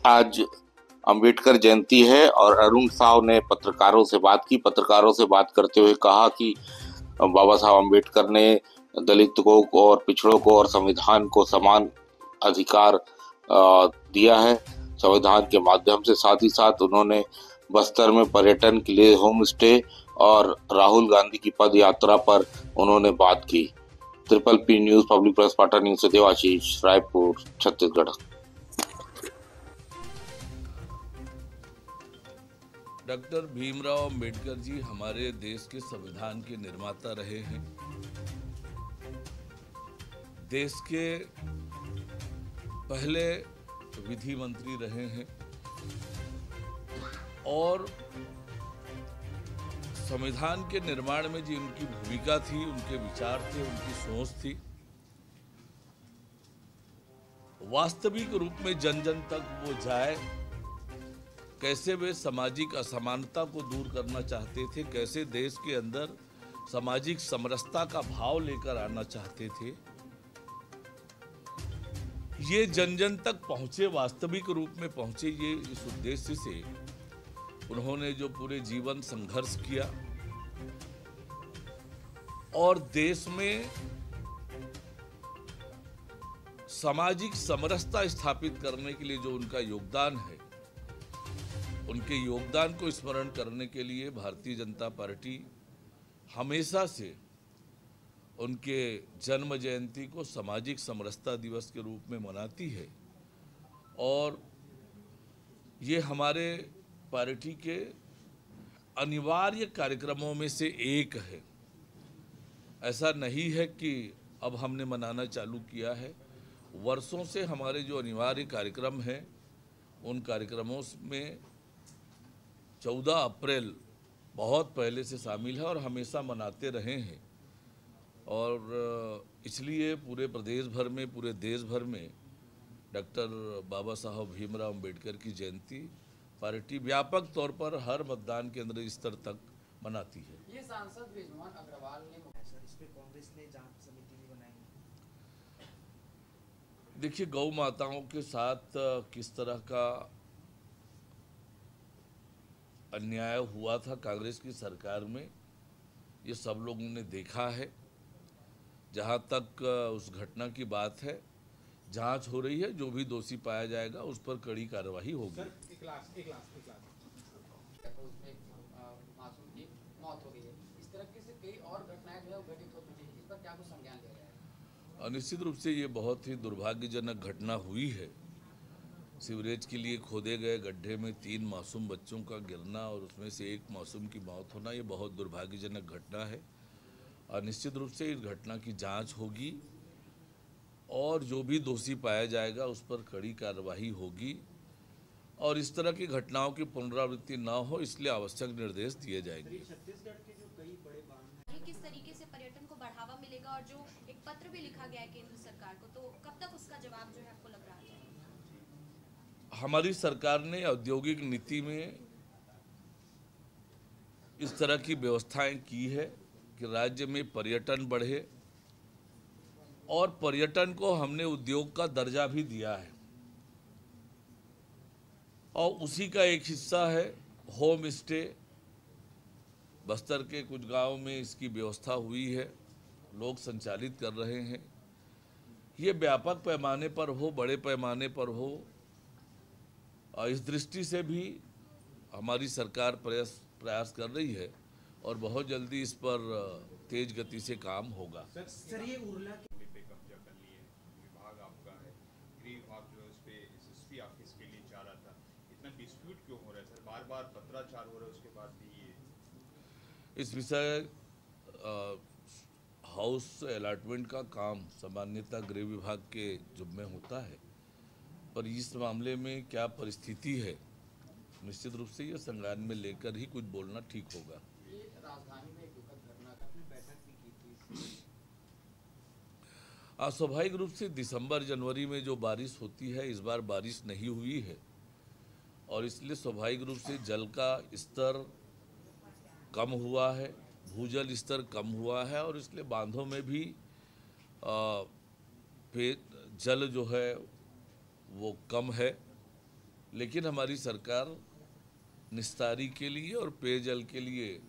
आज अंबेडकर जयंती है और अरुण साव ने पत्रकारों से बात की। पत्रकारों से बात करते हुए कहा कि बाबा साहब अंबेडकर ने दलितों को और पिछड़ों को और संविधान को समान अधिकार दिया है संविधान के माध्यम से। साथ ही साथ उन्होंने बस्तर में पर्यटन के लिए होम स्टे और राहुल गांधी की पद यात्रा पर उन्होंने बात की। Triple P news public press partner news से देवाशीष, रायपुर, छत्तीसगढ़। डॉक्टर भीमराव अंबेडकर जी हमारे देश के संविधान के निर्माता रहे हैं। देश के पहले विधि मंत्री रहे हैं और संविधान के निर्माण में जी उनकी भूमिका थी, उनके विचार थे, उनकी सोच थी, वास्तविक रूप में जन जन तक वो जाए। कैसे वे सामाजिक असमानता को दूर करना चाहते थे, कैसे देश के अंदर सामाजिक समरसता का भाव लेकर आना चाहते थे, ये जन जन तक पहुंचे, वास्तविक रूप में पहुंचे। ये इस उद्देश्य से उन्होंने जो पूरे जीवन संघर्ष किया और देश में सामाजिक समरसता स्थापित करने के लिए जो उनका योगदान है, उनके योगदान को स्मरण करने के लिए भारतीय जनता पार्टी हमेशा से उनके जन्म जयंती को सामाजिक समरसता दिवस के रूप में मनाती है और ये हमारे पार्टी के अनिवार्य कार्यक्रमों में से एक है। ऐसा नहीं है कि अब हमने मनाना चालू किया है, वर्षों से हमारे जो अनिवार्य कार्यक्रम हैं उन कार्यक्रमों में 14 अप्रैल बहुत पहले से शामिल है और हमेशा मनाते रहे हैं। और इसलिए पूरे प्रदेश भर में, पूरे देश भर में डॉक्टर बाबा साहब भीमराव अंबेडकर की जयंती पार्टी व्यापक तौर पर हर मतदान केंद्र स्तर तक मनाती है। ये सांसद बृजमोहन अग्रवाल ने सर, इस पे कांग्रेस ने जांच समिति भी बनाई है। देखिए, गौ माताओं के साथ किस तरह का अन्याय हुआ था कांग्रेस की सरकार में, ये सब लोगों ने देखा है। जहाँ तक उस घटना की बात है, जांच हो रही है, जो भी दोषी पाया जाएगा उस पर कड़ी कार्रवाई होगी। मासूम की मौत हो गई है, इस तरह की कई और घटनाएं जो है घटित हो चुकी है, इस पर क्या कुछ संज्ञान लिया जाएगा? निश्चित रूप से ये बहुत ही दुर्भाग्यजनक घटना हुई है। सीवरेज के लिए खोदे गए गड्ढे में 3 मासूम बच्चों का गिरना और उसमें से एक मासूम की मौत होना, ये बहुत दुर्भाग्यजनक घटना है और निश्चित रूप से इस घटना की जांच होगी और जो भी दोषी पाया जाएगा उस पर कड़ी कार्रवाई होगी और इस तरह की घटनाओं की पुनरावृत्ति न हो, इसलिए आवश्यक निर्देश दिए जाएंगे। छत्तीसगढ़ के जो कई बड़े बांध हैं, किस तरीके से पर्यटन को बढ़ावा मिलेगा और जो एक पत्र भी लिखा गया है केंद्र सरकार को, तो कब तक उसका जवाब जो है आपको लग रहा है? हमारी सरकार ने औद्योगिक नीति में इस तरह की व्यवस्थाएं की है कि राज्य में पर्यटन बढ़े और पर्यटन को हमने उद्योग का दर्जा भी दिया है और उसी का एक हिस्सा है होम स्टे। बस्तर के कुछ गांव में इसकी व्यवस्था हुई है, लोग संचालित कर रहे हैं। ये व्यापक पैमाने पर हो, बड़े पैमाने पर हो, इस दृष्टि से भी हमारी सरकार प्रयास कर रही है और बहुत जल्दी इस पर तेज गति से काम होगा। सर, ये उर्ला पे कब्जा कर लिए, विभाग आपका है, गृह विभाग जो है उस पे एसएसपी आपके इसके लिए चाह रहा था, इतना डिस्प्यूट क्यों हो रहा है सर? बार बार पत्राचार हो रहा है, उसके बाद भी ये इस विषय हाउस अलॉटमेंट का काम सामान्यतः गृह विभाग के जुम्मे होता है, पर इस मामले में क्या परिस्थिति है, निश्चित रूप से ये संज्ञान में लेकर ही कुछ बोलना ठीक होगा। ये राजधानी में एक दुखद घटना की बैठक भी की थी। स्वाभाविक रूप से दिसंबर जनवरी में जो बारिश होती है, इस बार बारिश नहीं हुई है और इसलिए स्वाभाविक रूप से जल का स्तर कम हुआ है, भूजल स्तर कम हुआ है और इसलिए बांधों में भी जल जो है वो कम है लेकिन हमारी सरकार निस्तारी के लिए और पेयजल के लिए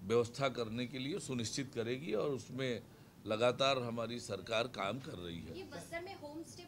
व्यवस्था करने के लिए सुनिश्चित करेगी और उसमें लगातार हमारी सरकार काम कर रही है। ये बस्तर में होम स्टे